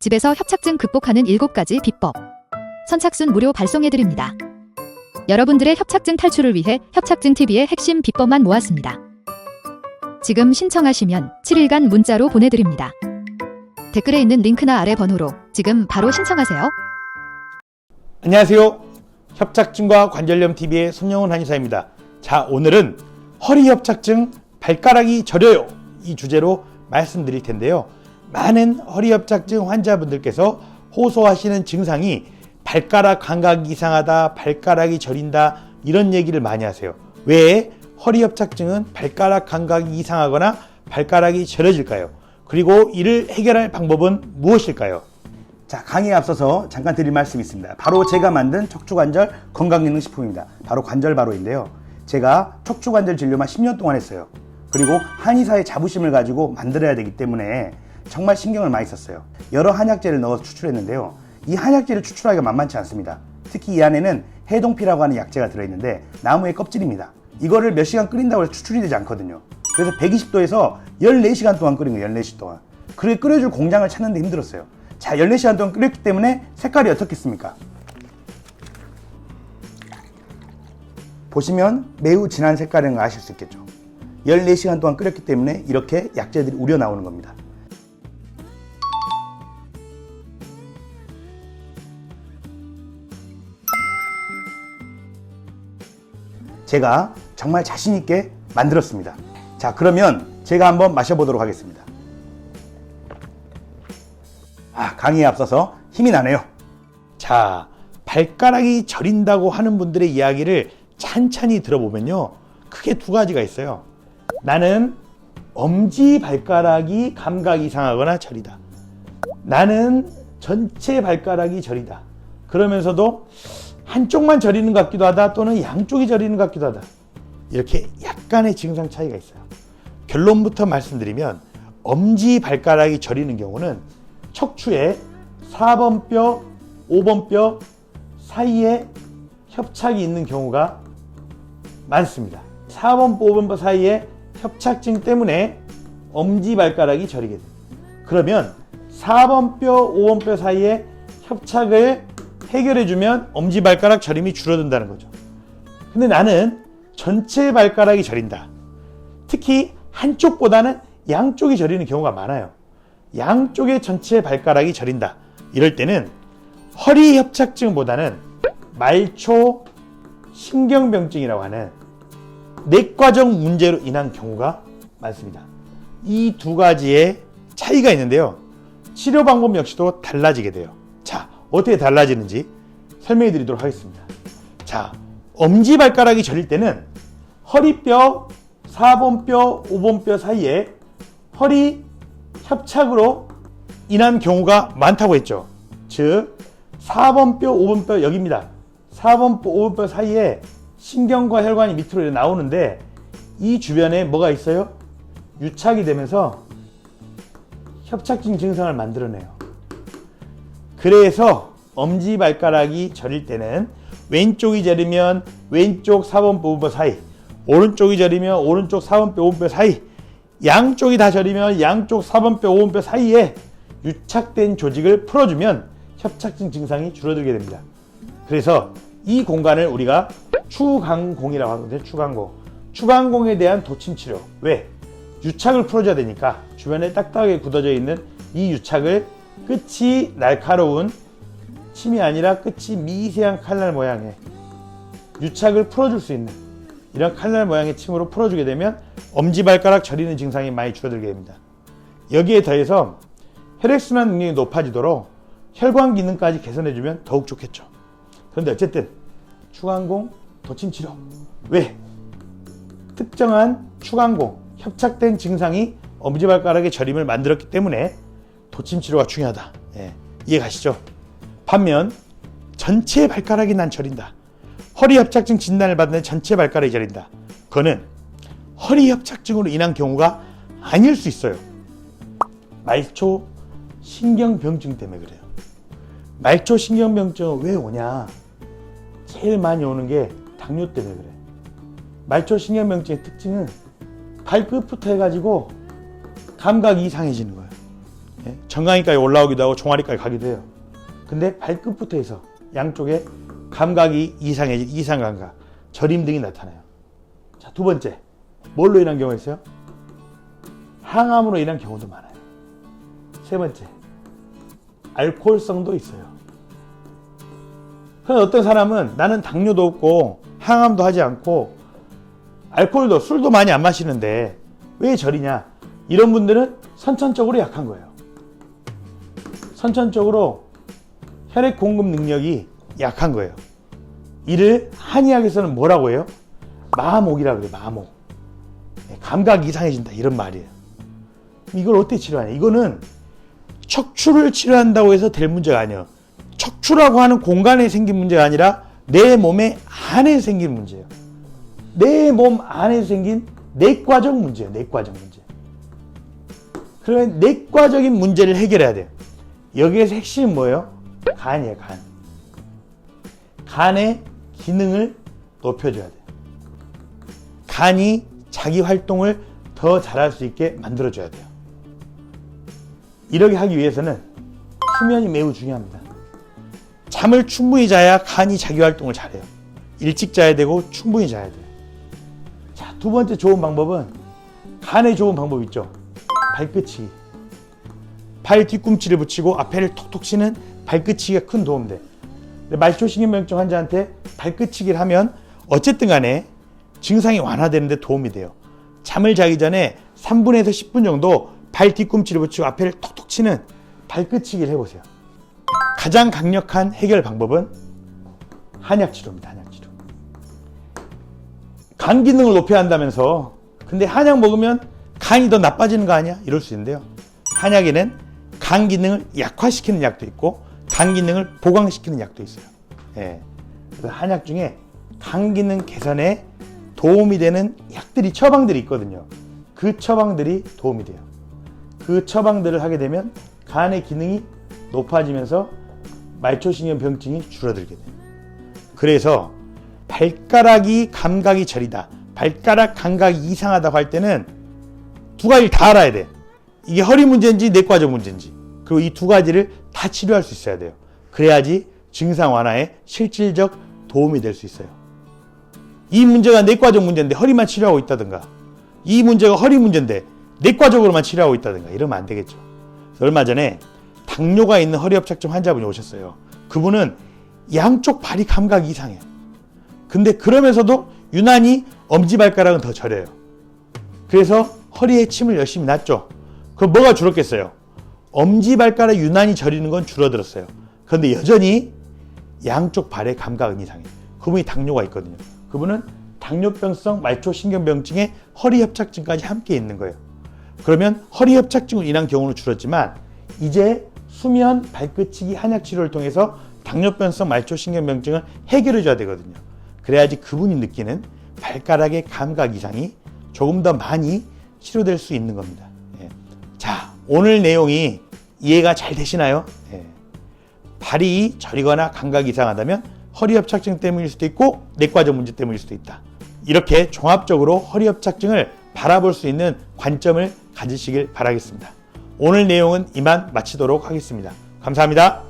집에서 협착증 극복하는 7가지 비법. 선착순 무료 발송해드립니다. 여러분들의 협착증 탈출을 위해 협착증TV의 핵심 비법만 모았습니다. 지금 신청하시면 7일간 문자로 보내드립니다. 댓글에 있는 링크나 아래 번호로 지금 바로 신청하세요. 안녕하세요. 협착증과 관절염TV의 손영훈 한의사입니다. 자, 오늘은 허리 협착증 발가락이 저려요, 이 주제로 말씀드릴 텐데요. 많은 허리 협착증 환자분들께서 호소하시는 증상이 발가락 감각이 이상하다, 발가락이 저린다, 이런 얘기를 많이 하세요. 왜 허리 협착증은 발가락 감각이 이상하거나 발가락이 저려질까요? 그리고 이를 해결할 방법은 무엇일까요? 자, 강의에 앞서서 잠깐 드릴 말씀이 있습니다. 바로 제가 만든 척추관절 건강기능식품입니다. 바로 관절바로인데요. 제가 척추관절 진료만 10년 동안 했어요. 그리고 한의사의 자부심을 가지고 만들어야 되기 때문에 정말 신경을 많이 썼어요. 여러 한약재를 넣어서 추출했는데요. 이 한약재를 추출하기가 만만치 않습니다. 특히 이 안에는 해동피라고 하는 약재가 들어있는데 나무의 껍질입니다. 이거를 몇 시간 끓인다고 해서 추출이 되지 않거든요. 그래서 120도에서 14시간 동안 끓인 거예요. 14시간 동안. 그래 끓여줄 공장을 찾는데 힘들었어요. 자, 14시간 동안 끓였기 때문에 색깔이 어떻겠습니까? 보시면 매우 진한 색깔인 걸 아실 수 있겠죠. 14시간 동안 끓였기 때문에 이렇게 약재들이 우려 나오는 겁니다. 제가 정말 자신 있게 만들었습니다. 자, 그러면 제가 한번 마셔보도록 하겠습니다. 강의에 앞서서 힘이 나네요. 자, 발가락이 저린다고 하는 분들의 이야기를 찬찬히 들어보면요, 크게 두 가지가 있어요. 나는 엄지 발가락이 감각이 이상하거나 저리다. 나는 전체 발가락이 저리다. 그러면서도 한쪽만 저리는 것 같기도 하다, 또는 양쪽이 저리는 것 같기도 하다. 이렇게 약간의 증상 차이가 있어요. 결론부터 말씀드리면 엄지 발가락이 저리는 경우는 척추의 4번 뼈, 5번 뼈 사이에 협착이 있는 경우가 많습니다. 4번, 5번 뼈 사이에 협착증 때문에 엄지발가락이 저리게 됩니다. 그러면 4번 뼈, 5번 뼈 사이에 협착을 해결해주면 엄지발가락 저림이 줄어든다는 거죠. 근데 나는 전체 발가락이 저린다. 특히 한쪽보다는 양쪽이 저리는 경우가 많아요. 양쪽의 전체 발가락이 저린다. 이럴 때는 허리 협착증보다는 말초 신경병증이라고 하는 내과적 문제로 인한 경우가 많습니다. 이 두 가지의 차이가 있는데요. 치료 방법 역시도 달라지게 돼요. 자, 어떻게 달라지는지 설명해 드리도록 하겠습니다. 자, 엄지발가락이 저릴 때는 허리뼈, 4번 뼈, 5번 뼈 사이에 허리 협착으로 인한 경우가 많다고 했죠. 즉 4번 뼈, 5번 뼈 여기입니다. 4번 뼈, 5번 뼈 사이에 신경과 혈관이 밑으로 나오는데 이 주변에 뭐가 있어요? 유착이 되면서 협착증 증상을 만들어내요. 그래서 엄지발가락이 저릴 때는 왼쪽이 저리면 왼쪽 4번 뼈, 5번 뼈 사이, 오른쪽이 저리면 오른쪽 4번 뼈, 5번 뼈 사이, 양쪽이 다 저리면 양쪽 4번 뼈, 5번 뼈 사이에 유착된 조직을 풀어주면 협착증 증상이 줄어들게 됩니다. 그래서 이 공간을 우리가 추강공이라고 하거든요. 추강공. 추강공에 대한 도침 치료. 왜? 유착을 풀어줘야 되니까 주변에 딱딱하게 굳어져 있는 이 유착을 끝이 날카로운 침이 아니라 끝이 미세한 칼날 모양의 유착을 풀어줄 수 있는 이런 칼날 모양의 침으로 풀어주게 되면 엄지발가락 저리는 증상이 많이 줄어들게 됩니다. 여기에 더해서 혈액순환 능력이 높아지도록 혈관 기능까지 개선해주면 더욱 좋겠죠. 그런데 어쨌든 추강공 도침치료. 왜? 특정한 추강공, 협착된 증상이 엄지발가락의 저림을 만들었기 때문에 도침치료가 중요하다. 이해 가시죠? 반면 전체 발가락이 난 저린다. 허리 협착증 진단을 받는 전체 발가락이 저린다. 그거는 허리 협착증으로 인한 경우가 아닐 수 있어요. 말초 신경병증 때문에 그래요. 말초 신경병증은 왜 오냐? 제일 많이 오는 게 당뇨 때문에 그래. 말초 신경병증의 특징은 발끝부터 해가지고 감각이 이상해지는 거예요. 정강이까지 올라오기도 하고 종아리까지 가기도 해요. 근데 발끝부터 해서 양쪽에 감각이 이상해질 이상감각, 저림 등이 나타나요. 자, 두 번째, 뭘로 인한 경우가 있어요? 항암으로 인한 경우도 많아요. 세 번째, 알코올성도 있어요. 그럼 어떤 사람은 나는 당뇨도 없고 항암도 하지 않고 알코올도 술도 많이 안 마시는데 왜 저리냐? 이런 분들은 선천적으로 약한 거예요. 선천적으로 혈액 공급 능력이 약한 거예요. 이를 한의학에서는 뭐라고 해요? 마목이라고 그래요. 마목. 감각이 이상해진다 이런 말이에요. 이걸 어떻게 치료하냐? 이거는 척추를 치료한다고 해서 될 문제가 아니에요. 척추라고 하는 공간에 생긴 문제가 아니라 내 몸의 안에 생긴 문제예요. 내 몸 안에 생긴 내과적 문제예요. 내과적 문제. 그러면 내과적인 문제를 해결해야 돼요. 여기에서 핵심은 뭐예요? 간이에요. 간. 간의 기능을 높여줘야 돼요. 간이 자기 활동을 더 잘할 수 있게 만들어줘야 돼요. 이렇게 하기 위해서는 수면이 매우 중요합니다. 잠을 충분히 자야 간이 자기 활동을 잘해요. 일찍 자야 되고 충분히 자야 돼요. 자, 두 번째 좋은 방법은 간에 좋은 방법 있죠. 발끝치기. 발 뒤꿈치를 붙이고 앞에를 톡톡 치는 발끝치기가 큰 도움이 돼. 말초신경병증 환자한테 발끝치기를 하면 어쨌든 간에 증상이 완화되는 데 도움이 돼요. 잠을 자기 전에 3분에서 10분 정도 발 뒤꿈치를 붙이고 앞에를 톡톡 치는 발끝치기를 해보세요. 가장 강력한 해결 방법은 한약치료입니다. 한약치료. 간 기능을 높여야 한다면서 근데 한약 먹으면 간이 더 나빠지는 거 아니야? 이럴 수 있는데요. 한약에는 간 기능을 약화시키는 약도 있고 간 기능을 보강시키는 약도 있어요. 예. 그래서 한약 중에 간 기능 개선에 도움이 되는 약들이 처방들이 있거든요. 그 처방들이 도움이 돼요. 그 처방들을 하게 되면 간의 기능이 높아지면서 말초신경 병증이 줄어들게 돼요. 그래서 발가락이 감각이 저리다, 발가락 감각이 이상하다고 할 때는 두 가지를 다 알아야 돼. 이게 허리 문제인지 내과적 문제인지, 그리고 이 두 가지를 다 치료할 수 있어야 돼요. 그래야지 증상 완화에 실질적 도움이 될 수 있어요. 이 문제가 내과적 문제인데 허리만 치료하고 있다든가, 이 문제가 허리 문제인데 내과적으로만 치료하고 있다든가 이러면 안 되겠죠. 얼마 전에 당뇨가 있는 허리협착증 환자분이 오셨어요. 그분은 양쪽 발이 감각이 이상해요. 근데 그러면서도 유난히 엄지발가락은 더 저려요. 그래서 허리에 침을 열심히 놨죠. 그럼 뭐가 줄었겠어요? 엄지발가락 유난히 저리는 건 줄어들었어요. 그런데 여전히 양쪽 발의 감각은 이상해요. 그분이 당뇨가 있거든요. 그분은 당뇨병성 말초신경병증에 허리협착증까지 함께 있는 거예요. 그러면 허리협착증으로 인한 경우는 줄었지만 이제 수면, 발끝치기, 한약치료를 통해서 당뇨병성 말초신경병증을 해결해 줘야 되거든요. 그래야지 그분이 느끼는 발가락의 감각 이상이 조금 더 많이 치료될 수 있는 겁니다. 예. 자, 오늘 내용이 이해가 잘 되시나요? 예. 발이 저리거나 감각이 이상하다면 허리협착증 때문일 수도 있고 내과적 문제 때문일 수도 있다. 이렇게 종합적으로 허리협착증을 바라볼 수 있는 관점을 가지시길 바라겠습니다. 오늘 내용은 이만 마치도록 하겠습니다. 감사합니다.